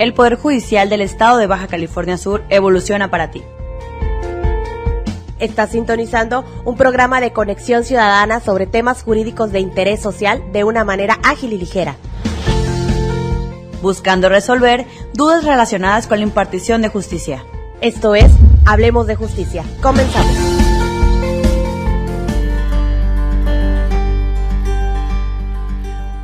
El Poder Judicial del Estado de Baja California Sur evoluciona para ti. Estás sintonizando un programa de conexión ciudadana sobre temas jurídicos de interés social de una manera ágil y ligera, buscando resolver dudas relacionadas con la impartición de justicia. Esto es Hablemos de Justicia. Comenzamos.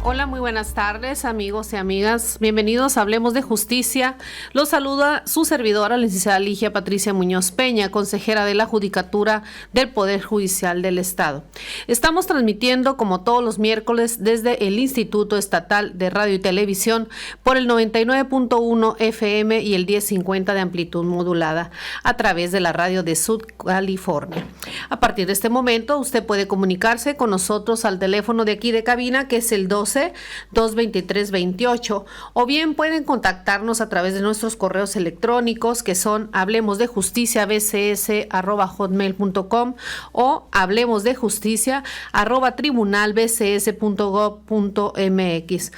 Hola, muy buenas tardes, amigos y amigas. Bienvenidos a Hablemos de Justicia. Los saluda su servidora, la licenciada Ligia Patricia Muñoz Peña, consejera de la Judicatura del Poder Judicial del Estado. Estamos transmitiendo, como todos los miércoles, desde el Instituto Estatal de Radio y Televisión por el 99.1 FM y el 1050 de amplitud modulada a través de la radio de Sud California. A partir de este momento, usted puede comunicarse con nosotros al teléfono de aquí de cabina, que es el 223-28, o bien pueden contactarnos a través de nuestros correos electrónicos, que son hablemosdejusticia@hotmail.com o hablemosdejusticia@tribunalbcs.gov.mx.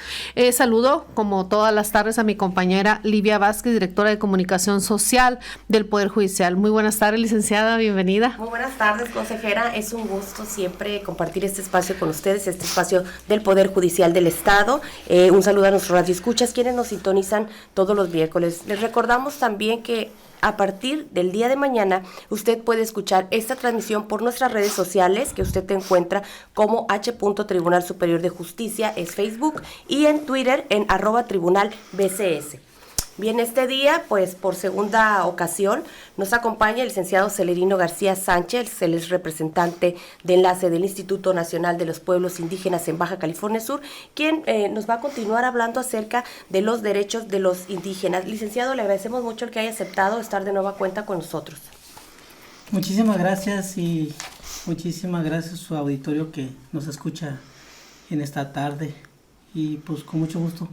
Saludo, como todas las tardes, a mi compañera Livia Vázquez, directora de Comunicación Social del Poder Judicial. Muy buenas tardes, licenciada, bienvenida. Muy buenas tardes, consejera. Es un gusto siempre compartir este espacio con ustedes, este espacio del Poder Judicial del Estado. Un saludo a nuestros radioescuchas, quienes nos sintonizan todos los miércoles. Les recordamos también que a partir del día de mañana, usted puede escuchar esta transmisión por nuestras redes sociales, que usted te encuentra como H. Tribunal Superior de Justicia, es Facebook, y en Twitter en @tribunalbcs. Bien, este día, pues por segunda ocasión, nos acompaña el licenciado Celerino García Sánchez, él es representante de enlace del Instituto Nacional de los Pueblos Indígenas en Baja California Sur, quien nos va a continuar hablando acerca de los derechos de los indígenas. Licenciado, le agradecemos mucho el que haya aceptado estar de nueva cuenta con nosotros. Muchísimas gracias y muchísimas gracias a su auditorio que nos escucha en esta tarde, y pues con mucho gusto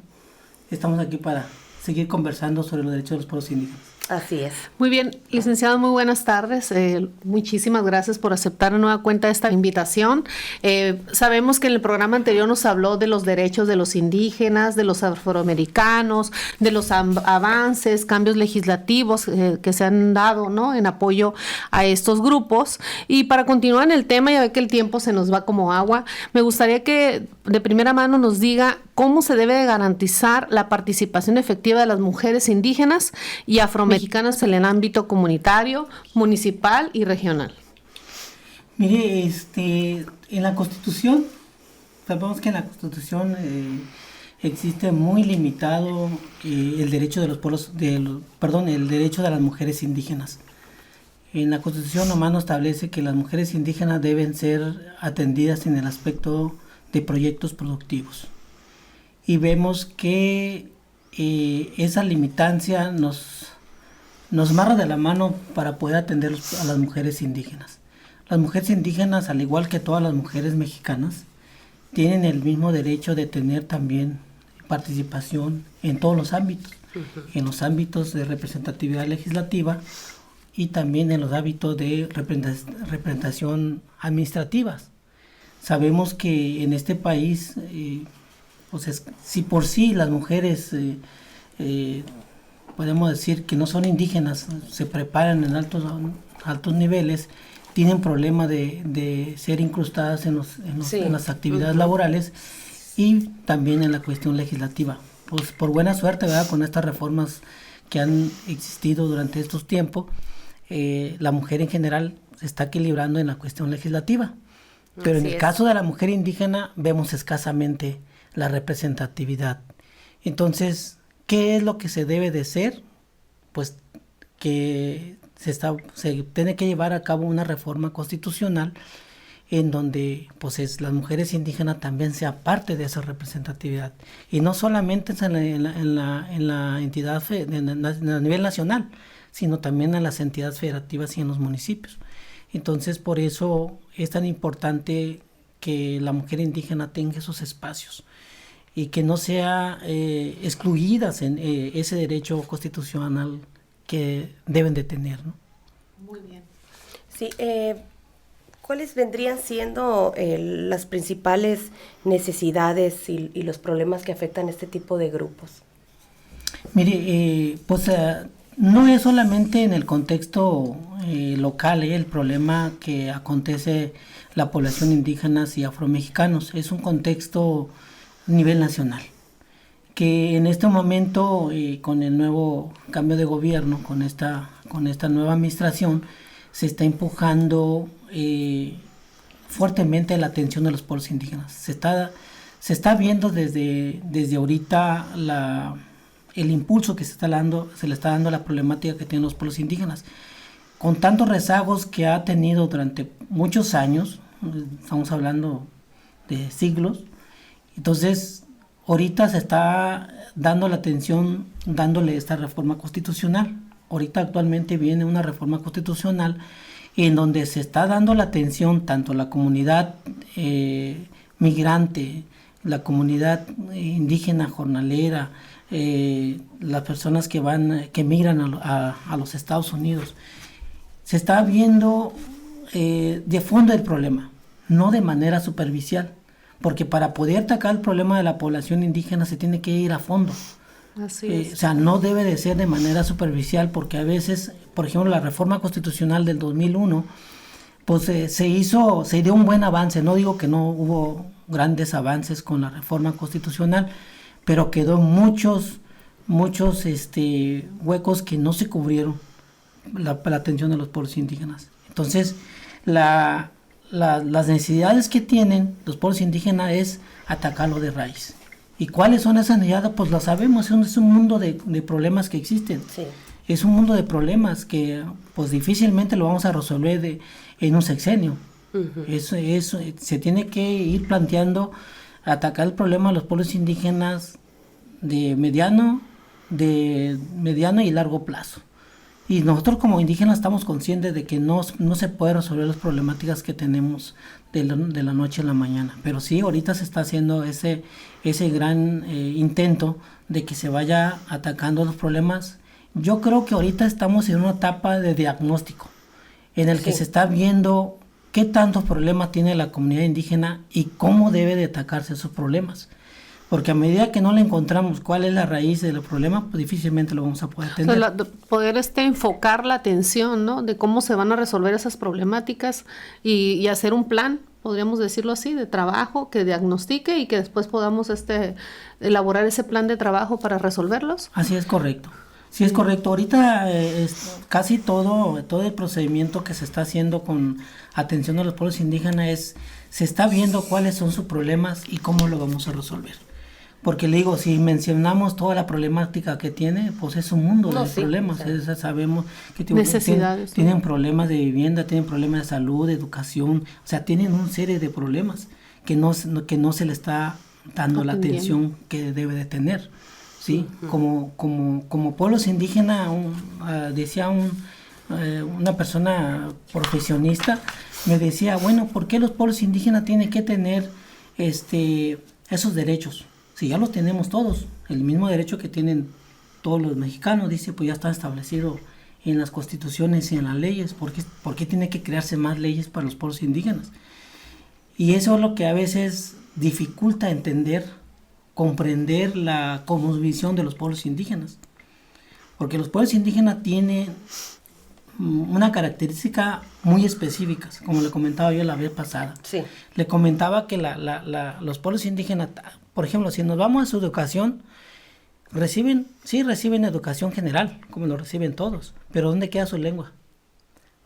estamos aquí para seguir conversando sobre los derechos de los pueblos indígenas. Así es. Muy bien, licenciado, muy buenas tardes. Muchísimas gracias por aceptar de nueva cuenta esta invitación. Sabemos que en el programa anterior nos habló de los derechos de los indígenas, de los afroamericanos, de los avances, cambios legislativos que se han dado, ¿no?, en apoyo a estos grupos. Y para continuar en el tema, ya ve que el tiempo se nos va como agua, me gustaría que de primera mano nos diga cómo se debe de garantizar la participación efectiva de las mujeres indígenas y afroamericanas en el ámbito comunitario, municipal y regional. Mire, en la Constitución, sabemos que en la Constitución existe muy limitado el derecho de los pueblos, el derecho de las mujeres indígenas. En la Constitución nomás nos establece que las mujeres indígenas deben ser atendidas en el aspecto de proyectos productivos. Y vemos que esa limitancia nos marra de la mano para poder atender a las mujeres indígenas. Las mujeres indígenas, al igual que todas las mujeres mexicanas, tienen el mismo derecho de tener también participación en todos los ámbitos, en los ámbitos de representatividad legislativa y también en los ámbitos de representación administrativas. Sabemos que en este país, si por sí las mujeres podemos decir que no son indígenas, se preparan en altos niveles, tienen problema de ser incrustadas en las actividades laborales y también en la cuestión legislativa. Pues por buena suerte, ¿verdad?, con estas reformas que han existido durante estos tiempos, la mujer en general se está equilibrando en la cuestión legislativa. Pero en el caso de la mujer indígena vemos escasamente la representatividad. Entonces, ¿qué es lo que se debe de hacer? Pues que se tiene que llevar a cabo una reforma constitucional en donde pues las mujeres indígenas también sean parte de esa representatividad. Y no solamente en la entidad a nivel nacional, sino también en las entidades federativas y en los municipios. Entonces, por eso es tan importante que la mujer indígena tenga esos espacios y que no sea excluidas en ese derecho constitucional que deben de tener, ¿no? Muy bien. Sí, ¿cuáles vendrían siendo las principales necesidades y los problemas que afectan a este tipo de grupos? Mire, no es solamente en el contexto local el problema que acontece la población indígena y afromexicanos, es un contexto a nivel nacional, que en este momento con el nuevo cambio de gobierno, con esta nueva administración, se está empujando fuertemente la atención de los pueblos indígenas. Se está viendo desde ahorita el impulso que se le está dando a la problemática que tienen los pueblos indígenas. Con tantos rezagos que ha tenido durante muchos años, estamos hablando de siglos, entonces ahorita se está dando la atención, dándole esta reforma constitucional. Ahorita actualmente viene una reforma constitucional en donde se está dando la atención tanto a la comunidad migrante, la comunidad indígena jornalera, las personas que migran a los Estados Unidos. Se está viendo de fondo el problema, no de manera superficial, porque para poder atacar el problema de la población indígena se tiene que ir a fondo. Así es. O sea, no debe de ser de manera superficial, porque a veces, por ejemplo, la reforma constitucional del 2001, pues se dio un buen avance. No digo que no hubo grandes avances con la reforma constitucional, pero quedó muchos huecos que no se cubrieron para la atención de los pueblos indígenas. Entonces, las necesidades que tienen los pueblos indígenas es atacarlo de raíz. ¿Y cuáles son esas necesidades? Pues lo sabemos, es un mundo de problemas que existen. Sí. Es un mundo de problemas que pues difícilmente lo vamos a resolver en un sexenio. Uh-huh. Eso se tiene que ir planteando, atacar el problema de los pueblos indígenas de mediano y largo plazo. Y nosotros como indígenas estamos conscientes de que no se puede resolver las problemáticas que tenemos de la noche a la mañana. Pero sí, ahorita se está haciendo ese gran intento de que se vaya atacando los problemas. Yo creo que ahorita estamos en una etapa de diagnóstico, en el que se está viendo qué tantos problemas tiene la comunidad indígena y cómo debe de atacarse esos problemas. Porque a medida que no le encontramos cuál es la raíz del problema, pues difícilmente lo vamos a poder atender. O sea, poder enfocar la atención, ¿no? De cómo se van a resolver esas problemáticas y hacer un plan, podríamos decirlo así, de trabajo que diagnostique y que después podamos elaborar ese plan de trabajo para resolverlos. Así es correcto. Sí, es correcto. Ahorita casi todo el procedimiento que se está haciendo con atención a los pueblos indígenas se está viendo cuáles son sus problemas y cómo lo vamos a resolver. Porque le digo, si mencionamos toda la problemática que tiene, pues es un mundo de problemas. Sabemos que tienen problemas de vivienda, tienen problemas de salud, de educación, o sea, tienen una serie de problemas que no se le está dando la atención que debe de tener. ¿Sí? Uh-huh. Como pueblos indígenas, decía una persona profesionista, me decía, bueno, ¿por qué los pueblos indígenas tienen que tener esos derechos? Si ya los tenemos todos, el mismo derecho que tienen todos los mexicanos, dice, pues ya está establecido en las constituciones y en las leyes. ¿Por qué tiene que crearse más leyes para los pueblos indígenas? Y eso es lo que a veces dificulta comprender la cosmovisión de los pueblos indígenas. Porque los pueblos indígenas tienen una característica muy específica, como le comentaba yo la vez pasada. Sí. Le comentaba que los pueblos indígenas, por ejemplo, si nos vamos a su educación, reciben educación general, como lo reciben todos, pero ¿dónde queda su lengua?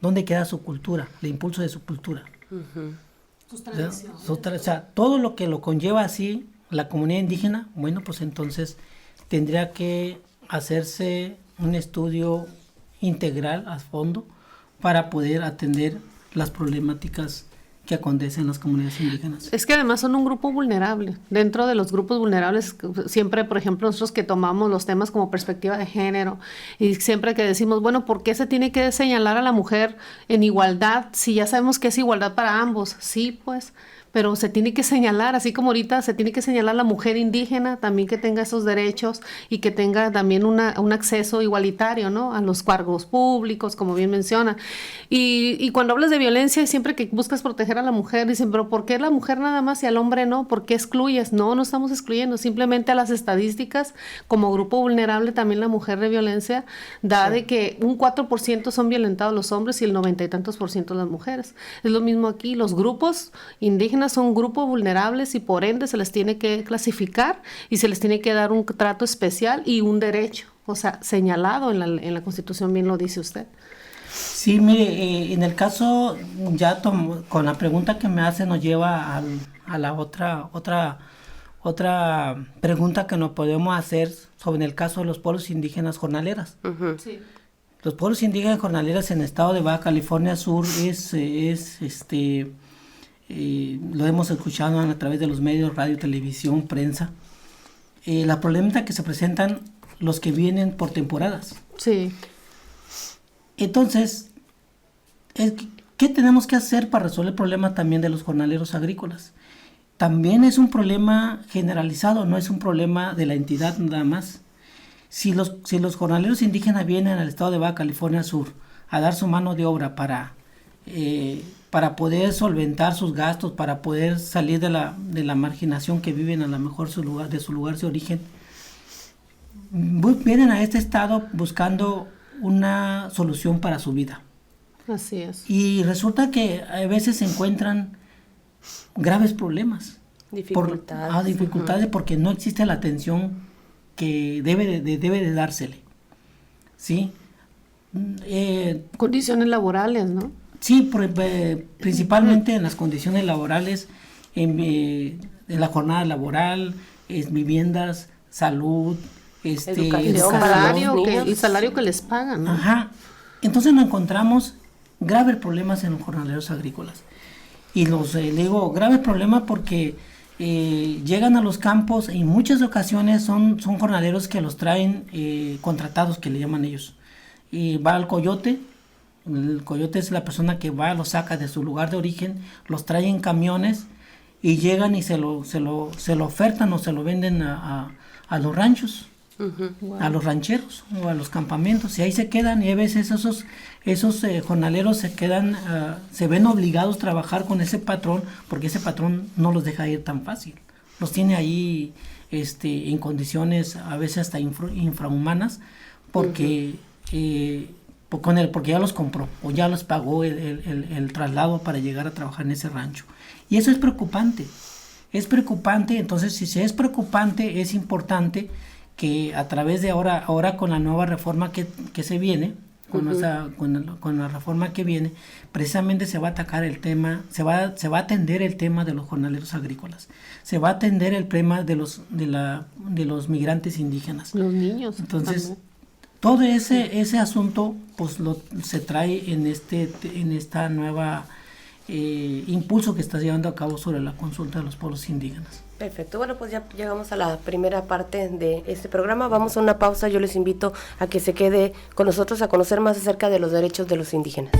¿Dónde queda su cultura, el impulso de su cultura? Uh-huh. Sus tradiciones. O sea, todo lo que lo conlleva así la comunidad indígena, bueno, pues entonces tendría que hacerse un estudio integral a fondo para poder atender las problemáticas que acontecen en las comunidades indígenas. Es que además son un grupo vulnerable. Dentro de los grupos vulnerables, siempre, por ejemplo, nosotros que tomamos los temas como perspectiva de género, y siempre que decimos, bueno, ¿por qué se tiene que señalar a la mujer en igualdad si ya sabemos que es igualdad para ambos? Sí, pues, pero se tiene que señalar, así como ahorita se tiene que señalar a la mujer indígena también que tenga esos derechos y que tenga también un acceso igualitario, ¿no? A los cargos públicos, como bien menciona. Y cuando hablas de violencia, siempre que buscas proteger proteger a la mujer. Dicen, pero ¿por qué la mujer nada más y al hombre no? ¿Por qué excluyes? No estamos excluyendo, simplemente a las estadísticas, como grupo vulnerable también la mujer de violencia, da de que un 4% son violentados los hombres y el 90 y tantos % las mujeres. Es lo mismo aquí, los grupos indígenas son grupos vulnerables y por ende se les tiene que clasificar y se les tiene que dar un trato especial y un derecho, o sea, señalado en la Constitución, bien lo dice usted. Sí, mire, en el caso, con la pregunta que me hace nos lleva a la otra pregunta que nos podemos hacer sobre el caso de los pueblos indígenas jornaleras. Uh-huh. Sí. Los pueblos indígenas jornaleras en el estado de Baja California Sur lo hemos escuchado a través de los medios, radio, televisión, prensa. La problemática que se presentan los que vienen por temporadas. Sí. Entonces, ¿qué tenemos que hacer para resolver el problema también de los jornaleros agrícolas? También es un problema generalizado, no es un problema de la entidad nada más. Si los jornaleros indígenas vienen al estado de Baja California Sur a dar su mano de obra para poder solventar sus gastos, para poder salir de la marginación que viven a lo mejor de su lugar de origen, vienen a este estado buscando una solución para su vida. Así es. Y resulta que a veces se encuentran graves problemas. Dificultades. Dificultades porque no existe la atención que debe de dársele. ¿Sí? Condiciones laborales, ¿no? Sí, principalmente en las condiciones laborales, en la jornada laboral, viviendas, salud, educación, el salario que les pagan, ¿no? Ajá. Entonces nos encontramos graves problemas en los jornaleros agrícolas. Y digo graves problemas porque llegan a los campos y en muchas ocasiones son jornaleros que los traen contratados, que le llaman ellos. Y va al coyote. El coyote es la persona que va, los saca de su lugar de origen, los trae en camiones y llegan y se lo ofertan o se lo venden a los ranchos. Uh-huh. Wow. A los rancheros o a los campamentos, y ahí se quedan, y a veces esos jornaleros se ven obligados a trabajar con ese patrón, porque ese patrón no los deja ir tan fácil, los tiene ahí en condiciones a veces hasta infrahumanas, porque porque ya los compró o ya los pagó el traslado para llegar a trabajar en ese rancho, y eso es preocupante. Entonces si es preocupante, es importante que a través de ahora con la nueva reforma que se viene, con la reforma que viene, precisamente se va a atacar el tema, se va a atender el tema de los jornaleros agrícolas, se va a atender el tema de los migrantes indígenas. Los niños. Entonces, también. todo ese asunto pues se trae en esta nueva impulso que está llevando a cabo sobre la consulta de los pueblos indígenas. Perfecto, bueno, pues ya llegamos a la primera parte de este programa. Vamos a una pausa. Yo les invito a que se quede con nosotros a conocer más acerca de los derechos de los indígenas.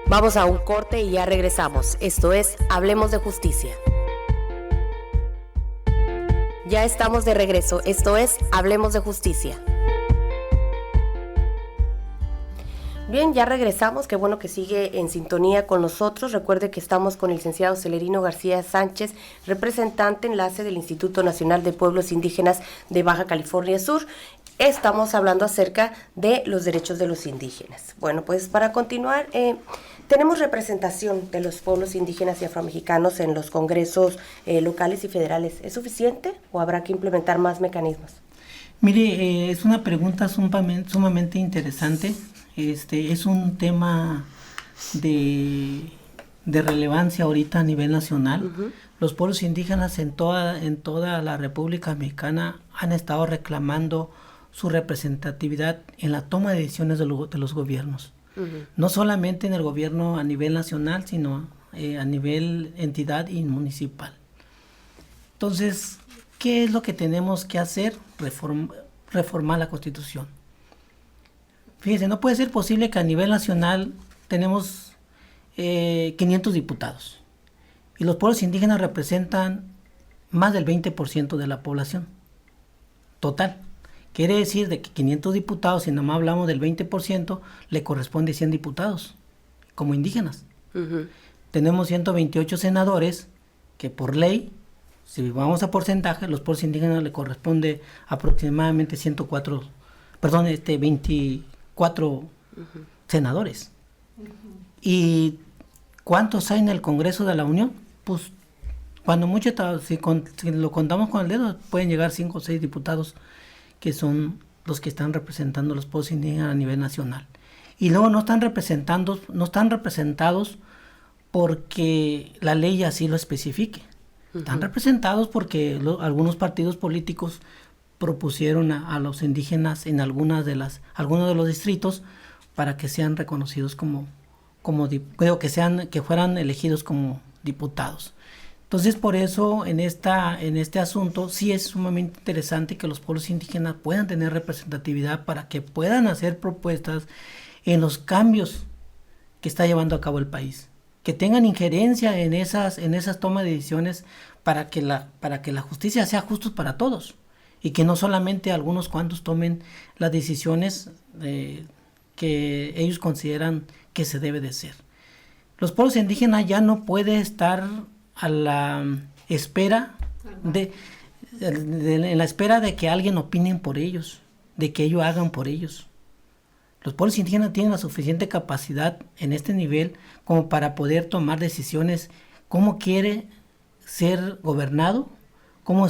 Vamos a un corte y ya regresamos. Esto es Hablemos de Justicia. Ya estamos de regreso. Esto es Hablemos de Justicia. Bien, ya regresamos, qué bueno que sigue en sintonía con nosotros. Recuerde que estamos con el licenciado Celerino García Sánchez, representante enlace del Instituto Nacional de Pueblos Indígenas de Baja California Sur. Estamos hablando acerca de los derechos de los indígenas. Bueno, pues para continuar, tenemos representación de los pueblos indígenas y afromexicanos en los congresos locales y federales. ¿Es suficiente o habrá que implementar más mecanismos? Mire, es una pregunta sumamente interesante. Es un tema de relevancia ahorita a nivel nacional. Uh-huh. Los pueblos indígenas en toda la República Mexicana han estado reclamando su representatividad en la toma de decisiones de los gobiernos. Uh-huh. No solamente en el gobierno a nivel nacional, sino a nivel entidad y municipal. Entonces, ¿qué es lo que tenemos que hacer? Reformar la Constitución. Fíjese, no puede ser posible que a nivel nacional tenemos 500 diputados y los pueblos indígenas representan más del 20% de la población total. Quiere decir de que 500 diputados, si nomás hablamos del 20%, le corresponde 100 diputados como indígenas. Uh-huh. tenemos 128 senadores que por ley, si vamos a porcentaje, los pueblos indígenas le corresponde aproximadamente 24 senadores. ¿Y cuántos hay en el Congreso de la Unión? Pues cuando mucho, si lo contamos con el dedo, pueden llegar 5 o 6 diputados que son los que están representando a los pueblos indígenas a nivel nacional. Y luego no están representados porque la ley así lo especifique. Están representados porque algunos partidos políticos propusieron a los indígenas en algunos de los distritos para que sean reconocidos que fueran elegidos como diputados. Entonces, por eso en este asunto sí es sumamente interesante que los pueblos indígenas puedan tener representatividad para que puedan hacer propuestas en los cambios que está llevando a cabo el país, que tengan injerencia en esas tomas de decisiones para que la justicia sea justa para todos y que no solamente algunos cuantos tomen las decisiones que ellos consideran que se debe de ser. Los pueblos indígenas ya no pueden estar a la espera en la espera de que alguien opine por ellos, de que ellos hagan por ellos. Los pueblos indígenas tienen la suficiente capacidad en este nivel como para poder tomar decisiones cómo quiere ser gobernado, cómo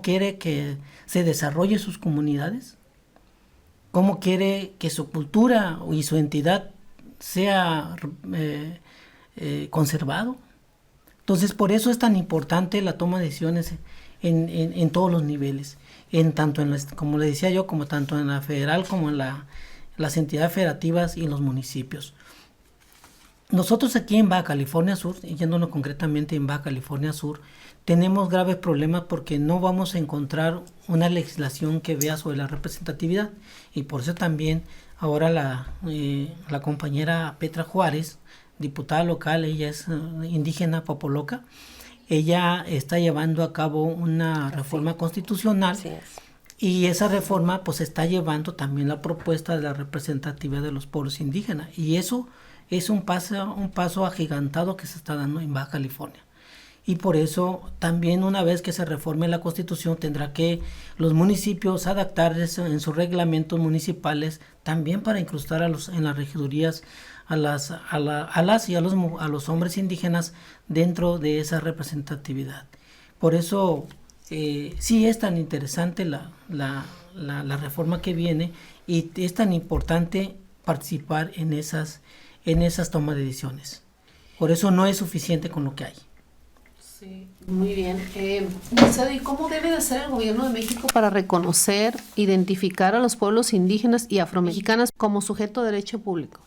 quiere que se desarrolle sus comunidades, cómo quiere que su cultura y su entidad sea conservado. Entonces, por eso es tan importante la toma de decisiones en todos los niveles, como le decía yo, como tanto en la federal como en las entidades federativas y en los municipios. Nosotros aquí en Baja California Sur, yéndonos concretamente en Baja California Sur, tenemos graves problemas porque no vamos a encontrar una legislación que vea sobre la representatividad, y por eso también ahora la compañera Petra Juárez, diputada local, ella es indígena popoloca, ella está llevando a cabo una reforma constitucional, y esa reforma pues está llevando también la propuesta de la representatividad de los pueblos indígenas, y eso es un paso agigantado que se está dando en Baja California. Y por eso también, una vez que se reforme la Constitución, tendrá que los municipios adaptar eso en sus reglamentos municipales también para incrustar en las regidurías a los hombres indígenas dentro de esa representatividad. Por eso sí es tan interesante la reforma que viene, y es tan importante participar en esas tomas de decisiones. Por eso no es suficiente con lo que hay. Sí, muy bien. ¿Y cómo debe de ser el gobierno de México para reconocer, identificar a los pueblos indígenas y afromexicanos como sujeto de derecho público?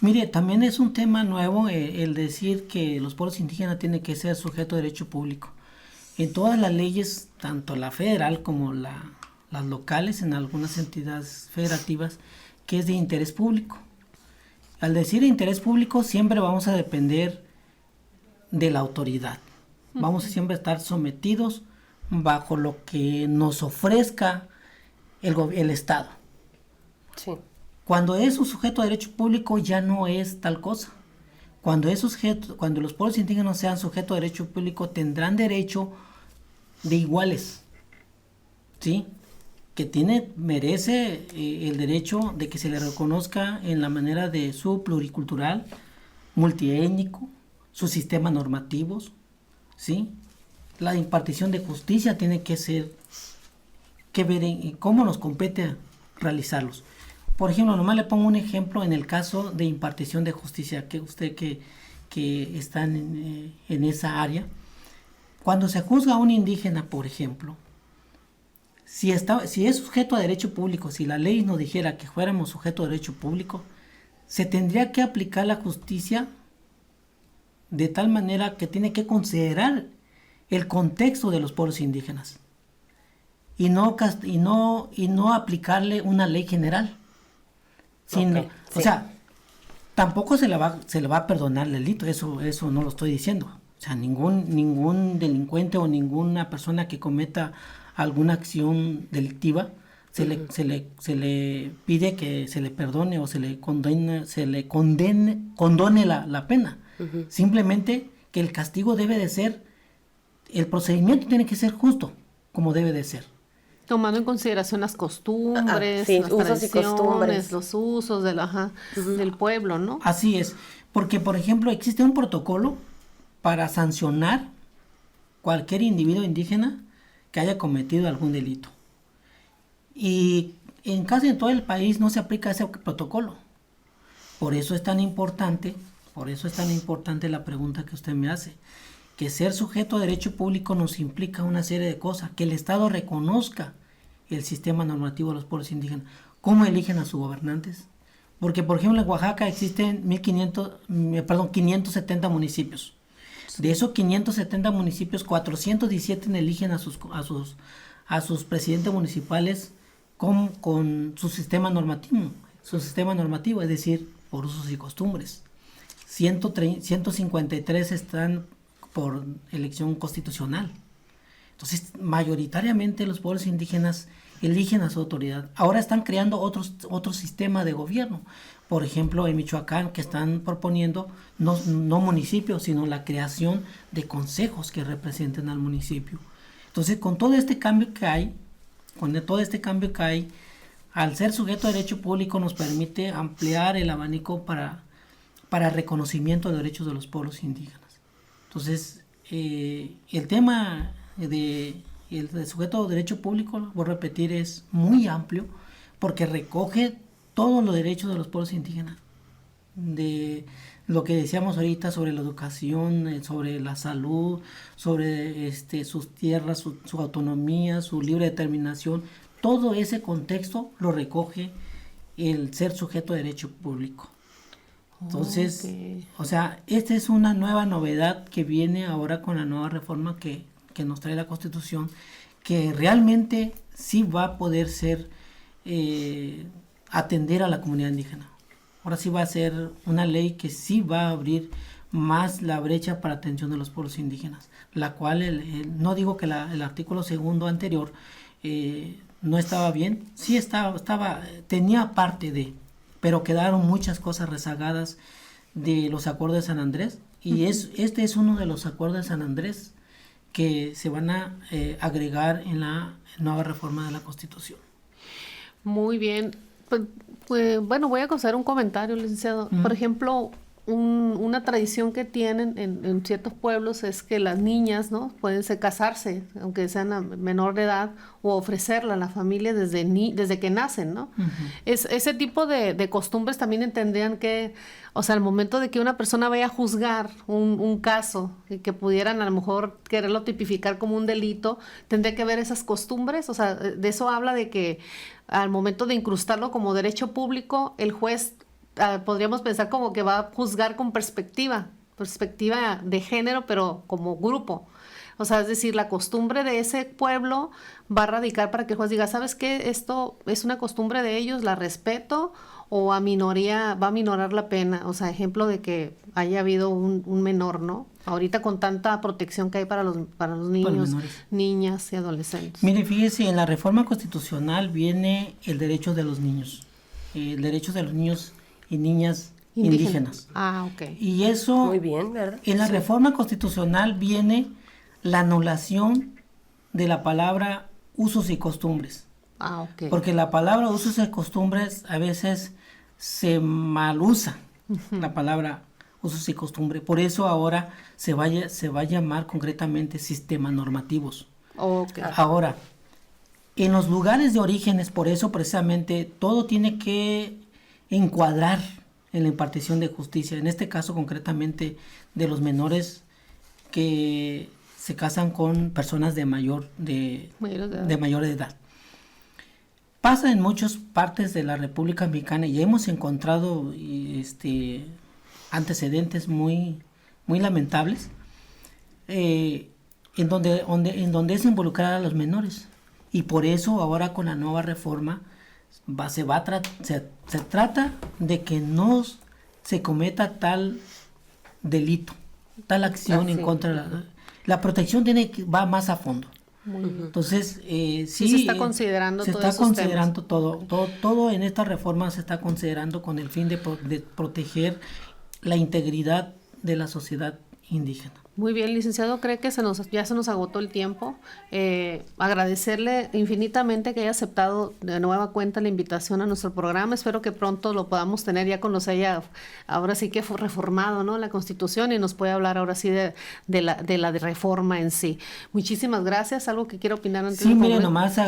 Mire, también es un tema nuevo el decir que los pueblos indígenas tienen que ser sujeto de derecho público. En todas las leyes, tanto la federal como las locales, en algunas entidades federativas, que es de interés público. Al decir interés público, siempre vamos a depender de la autoridad. Vamos a siempre estar sometidos bajo lo que nos ofrezca el Estado. Sí. Cuando es un sujeto de derecho público ya no es tal cosa. Cuando los pueblos indígenas sean sujetos de derecho público, tendrán derecho de iguales, ¿sí? Que merece el derecho de que se le reconozca en la manera de su pluricultural, multiétnico, sus sistemas normativos, ¿sí? La impartición de justicia tiene que ver en cómo nos compete realizarlos. Por ejemplo, nomás le pongo un ejemplo en el caso de impartición de justicia, que usted que está en esa área. Cuando se juzga a un indígena, por ejemplo, si es sujeto a derecho público, si la ley nos dijera que fuéramos sujeto a derecho público, se tendría que aplicar la justicia de tal manera que tiene que considerar el contexto de los pueblos indígenas y no aplicarle una ley general. Sino, okay, sí. O sea, tampoco se le va a perdonar el delito, eso no lo estoy diciendo. O sea, ningún delincuente o ninguna persona que cometa alguna acción delictiva se le pide que se le perdone o se le condone la pena. Simplemente que el castigo debe de ser, el procedimiento tiene que ser justo, como debe de ser. Tomando en consideración las costumbres, sí, las usos y tradiciones, costumbres. los usos del pueblo, ¿no? Así es, porque por ejemplo existe un protocolo para sancionar cualquier individuo indígena que haya cometido algún delito. Y en casi en todo el país no se aplica ese protocolo. Por eso es tan importante la pregunta que usted me hace, que ser sujeto a derecho público nos implica una serie de cosas, que el Estado reconozca el sistema normativo de los pueblos indígenas, cómo eligen a sus gobernantes, porque por ejemplo en Oaxaca existen 570 municipios. De esos 570 municipios, 417 eligen a sus presidentes municipales con su sistema normativo, es decir, por usos y costumbres. 153 están por elección constitucional. Entonces, mayoritariamente los pueblos indígenas eligen a su autoridad. Ahora están creando otro sistema de gobierno. Por ejemplo, en Michoacán, que están proponiendo no municipios, sino la creación de consejos que representen al municipio. Entonces, con todo este cambio que hay, al ser sujeto a derecho público nos permite ampliar el abanico para reconocimiento de derechos de los pueblos indígenas. Entonces, el tema del sujeto de derecho público, voy a repetir, es muy amplio porque recoge todos los derechos de los pueblos indígenas. De lo que decíamos ahorita sobre la educación, sobre la salud, sobre sus tierras, su autonomía, su libre determinación, todo ese contexto lo recoge el ser sujeto de derecho público. Entonces, o sea, esta es una nueva novedad que viene ahora con la nueva reforma que nos trae la Constitución, que realmente sí va a poder ser atender a la comunidad indígena. Ahora sí va a ser una ley que sí va a abrir más la brecha para atención de los pueblos indígenas, la cual no digo que el artículo segundo anterior no estaba bien, sí tenía parte de, pero quedaron muchas cosas rezagadas de los acuerdos de San Andrés, y este es uno de los acuerdos de San Andrés que se van a agregar en la nueva reforma de la Constitución. Muy bien. Pues, bueno, voy a hacer un comentario, licenciado. Por ejemplo, una tradición que tienen en ciertos pueblos es que las niñas, ¿no?, pueden casarse, aunque sean a menor de edad, o ofrecerla a la familia desde que nacen, ¿no? Ese tipo de costumbres también entendían que, o sea, al momento de que una persona vaya a juzgar un caso y que pudieran a lo mejor quererlo tipificar como un delito, tendría que ver esas costumbres. O sea, de eso habla de que al momento de incrustarlo como derecho público, el juez podríamos pensar como que va a juzgar con perspectiva de género, pero como grupo. O sea, es decir, la costumbre de ese pueblo va a radicar para que el juez diga, ¿sabes qué? Esto es una costumbre de ellos, la respeto, o va a minorar la pena. O sea, ejemplo de que haya habido un menor, ¿no? Ahorita con tanta protección que hay para los niños, niñas y adolescentes. Mire, fíjese, en la reforma constitucional viene el derecho de los niños, el derecho de los niños y niñas indígenas. Ah, ok. Y eso, muy bien, ¿verdad? En la reforma constitucional viene la anulación de la palabra usos y costumbres. Ah, ok. Porque la palabra usos y costumbres a veces se malusa, la palabra usos y costumbres. Por eso ahora se va a llamar concretamente sistemas normativos. Okay. Ahora, en los lugares de orígenes, por eso precisamente todo tiene que encuadrar en la impartición de justicia, en este caso concretamente de los menores que se casan con personas de mayor de edad. Pasa en muchas partes de la República Mexicana y hemos encontrado antecedentes muy lamentables en donde es involucrada a los menores, y por eso ahora con la nueva reforma se trata de que no se cometa tal delito, tal acción en contra de la protección va más a fondo. Entonces, sí se está considerando todo en esta reforma se está considerando con el fin de proteger la integridad de la sociedad indígena. Muy bien, licenciado, cree que ya se nos agotó el tiempo. Agradecerle infinitamente que haya aceptado de nueva cuenta la invitación a nuestro programa. Espero que pronto lo podamos tener ya cuando se haya, ahora sí que fue reformado, ¿no?, la Constitución, y nos puede hablar ahora sí de la reforma en sí. Muchísimas gracias. ¿Algo que quiera opinar antes? Sí, mire, nomás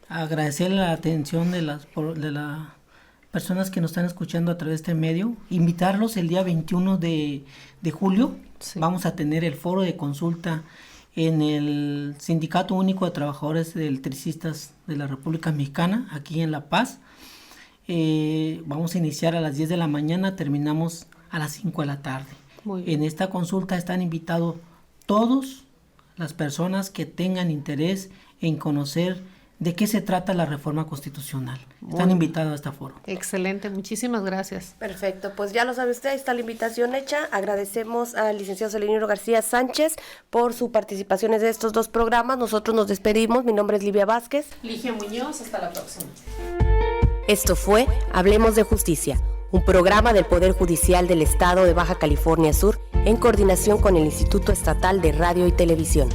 agradecer la atención de las personas que nos están escuchando a través de este medio, invitarlos el día 21 de julio. Sí. Vamos a tener el foro de consulta en el Sindicato Único de Trabajadores de Electricistas de la República Mexicana, aquí en La Paz. Vamos a iniciar a las 10 de la mañana, terminamos a las 5 de la tarde. En esta consulta están invitados todas las personas que tengan interés en conocer de qué se trata la reforma constitucional. Están invitados a este foro. Excelente, muchísimas gracias. Perfecto, pues ya lo sabe usted, ahí está la invitación hecha. Agradecemos al licenciado Celenino García Sánchez por su participación en estos 2 programas. Nosotros nos despedimos. Mi nombre es Livia Vázquez. Ligia Muñoz, hasta la próxima. Esto fue Hablemos de Justicia, un programa del Poder Judicial del Estado de Baja California Sur en coordinación con el Instituto Estatal de Radio y Televisión.